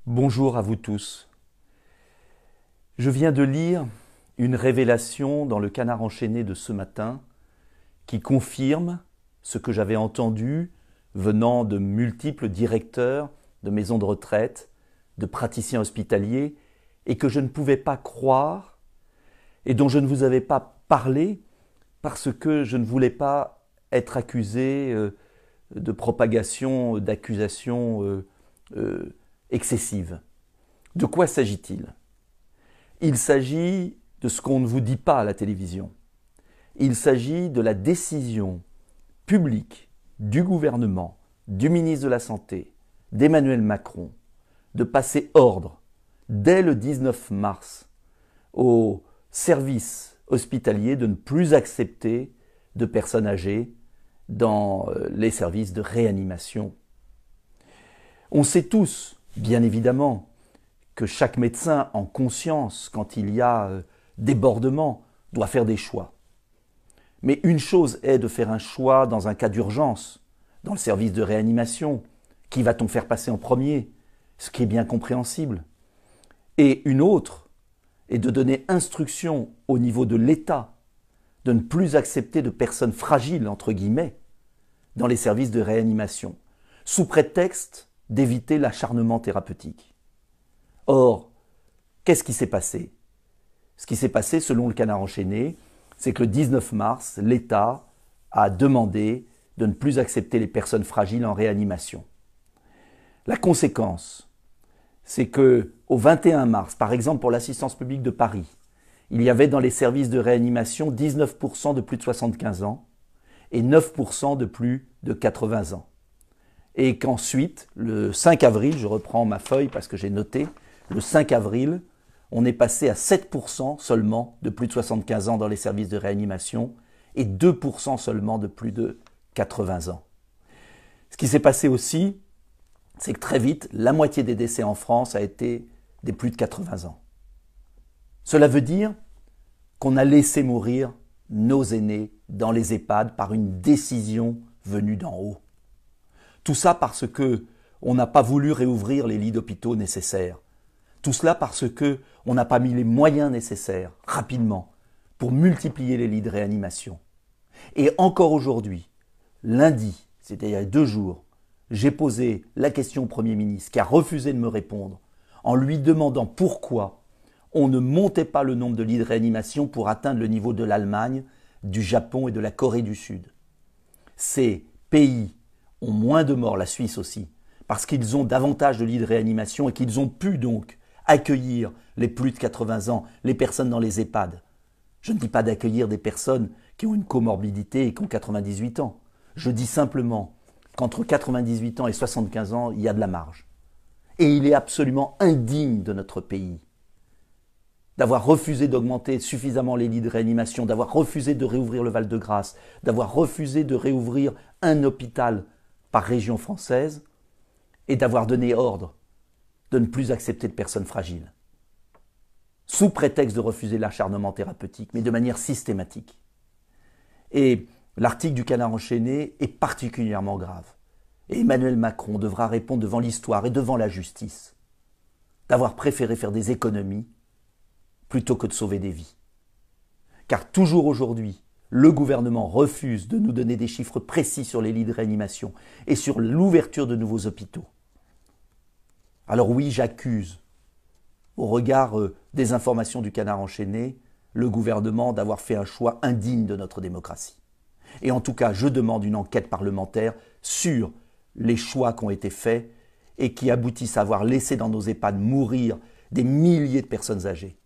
Bonjour à vous tous. Je viens de lire une révélation dans le Canard enchaîné de ce matin qui confirme ce que j'avais entendu venant de multiples directeurs de maisons de retraite, de praticiens hospitaliers, et que je ne pouvais pas croire et dont je ne vous avais pas parlé parce que je ne voulais pas être accusé de propagation d'accusations excessives. De quoi s'agit-il ? Il s'agit de ce qu'on ne vous dit pas à la télévision. Il s'agit de la décision publique du gouvernement, du ministre de la Santé, d'Emmanuel Macron, de passer ordre dès le 19 mars aux services hospitaliers de ne plus accepter de personnes âgées dans les services de réanimation. On sait tous, bien évidemment, que chaque médecin en conscience, quand il y a débordement, doit faire des choix. Mais une chose est de faire un choix dans un cas d'urgence, dans le service de réanimation. Qui va-t-on faire passer en premier ? Ce qui est bien compréhensible. Et une autre est de donner instruction au niveau de l'État de ne plus accepter de personnes fragiles, entre guillemets, dans les services de réanimation, sous prétexte d'éviter l'acharnement thérapeutique. Or, qu'est-ce qui s'est passé ? Ce qui s'est passé, selon le Canard enchaîné, c'est que le 19 mars, l'État a demandé de ne plus accepter les personnes fragiles en réanimation. La conséquence, c'est que au 21 mars, par exemple pour l'assistance publique de Paris, il y avait dans les services de réanimation 19% de plus de 75 ans et 9% de plus de 80 ans. Et qu'ensuite, le 5 avril, je reprends ma feuille parce que j'ai noté, le 5 avril, on est passé à 7% seulement de plus de 75 ans dans les services de réanimation et 2% seulement de plus de 80 ans. Ce qui s'est passé aussi, c'est que très vite, la moitié des décès en France a été des plus de 80 ans. Cela veut dire qu'on a laissé mourir nos aînés dans les EHPAD par une décision venue d'en haut. Tout ça parce que on n'a pas voulu réouvrir les lits d'hôpitaux nécessaires. Tout cela parce que on n'a pas mis les moyens nécessaires, rapidement, pour multiplier les lits de réanimation. Et encore aujourd'hui, lundi, c'est-à-dire il y a 2 jours, j'ai posé la question au Premier ministre qui a refusé de me répondre en lui demandant pourquoi on ne montait pas le nombre de lits de réanimation pour atteindre le niveau de l'Allemagne, du Japon et de la Corée du Sud. Ces pays ont moins de morts, la Suisse aussi, parce qu'ils ont davantage de lits de réanimation et qu'ils ont pu donc accueillir les plus de 80 ans, les personnes dans les EHPAD. Je ne dis pas d'accueillir des personnes qui ont une comorbidité et qui ont 98 ans. Je dis simplement qu'entre 98 ans et 75 ans, il y a de la marge. Et il est absolument indigne de notre pays d'avoir refusé d'augmenter suffisamment les lits de réanimation, d'avoir refusé de réouvrir le Val-de-Grâce, d'avoir refusé de réouvrir un hôpital par région française et d'avoir donné ordre de ne plus accepter de personnes fragiles, sous prétexte de refuser l'acharnement thérapeutique, mais de manière systématique. Et l'article du Canard enchaîné est particulièrement grave. Et Emmanuel Macron devra répondre devant l'histoire et devant la justice d'avoir préféré faire des économies plutôt que de sauver des vies. Car toujours aujourd'hui, le gouvernement refuse de nous donner des chiffres précis sur les lits de réanimation et sur l'ouverture de nouveaux hôpitaux. Alors oui, j'accuse, au regard des informations du Canard enchaîné, le gouvernement d'avoir fait un choix indigne de notre démocratie. Et en tout cas, je demande une enquête parlementaire sur les choix qui ont été faits et qui aboutissent à avoir laissé dans nos EHPAD mourir des milliers de personnes âgées,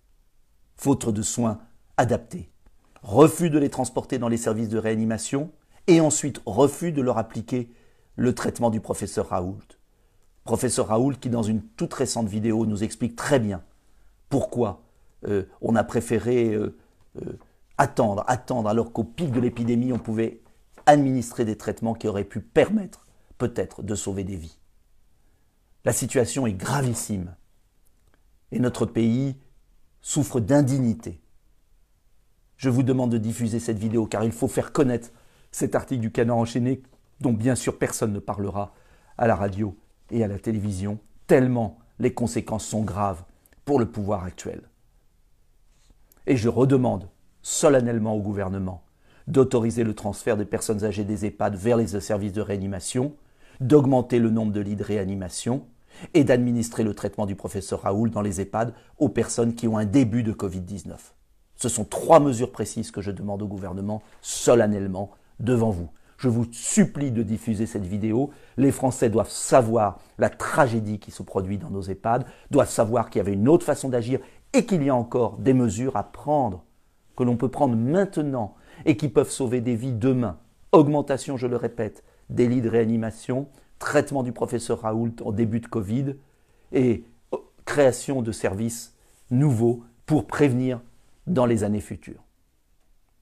faute de soins adaptés. Refus de les transporter dans les services de réanimation et ensuite refus de leur appliquer le traitement du professeur Raoult. Professeur Raoult qui, dans une toute récente vidéo, nous explique très bien pourquoi on a préféré attendre, alors qu'au pic de l'épidémie, on pouvait administrer des traitements qui auraient pu permettre, peut-être, de sauver des vies. La situation est gravissime et notre pays souffre d'indignité. Je vous demande de diffuser cette vidéo car il faut faire connaître cet article du Canard enchaîné dont bien sûr personne ne parlera à la radio et à la télévision, tellement les conséquences sont graves pour le pouvoir actuel. Et je redemande solennellement au gouvernement d'autoriser le transfert des personnes âgées des EHPAD vers les services de réanimation, d'augmenter le nombre de lits de réanimation et d'administrer le traitement du professeur Raoult dans les EHPAD aux personnes qui ont un début de Covid-19. Ce sont 3 mesures précises que je demande au gouvernement solennellement devant vous. Je vous supplie de diffuser cette vidéo. Les Français doivent savoir la tragédie qui se produit dans nos EHPAD, doivent savoir qu'il y avait une autre façon d'agir et qu'il y a encore des mesures à prendre, que l'on peut prendre maintenant et qui peuvent sauver des vies demain. Augmentation, je le répète, des lits de réanimation, traitement du professeur Raoult en début de Covid et création de services nouveaux pour prévenir dans les années futures.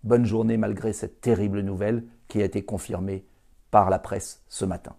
Bonne journée malgré cette terrible nouvelle qui a été confirmée par la presse ce matin.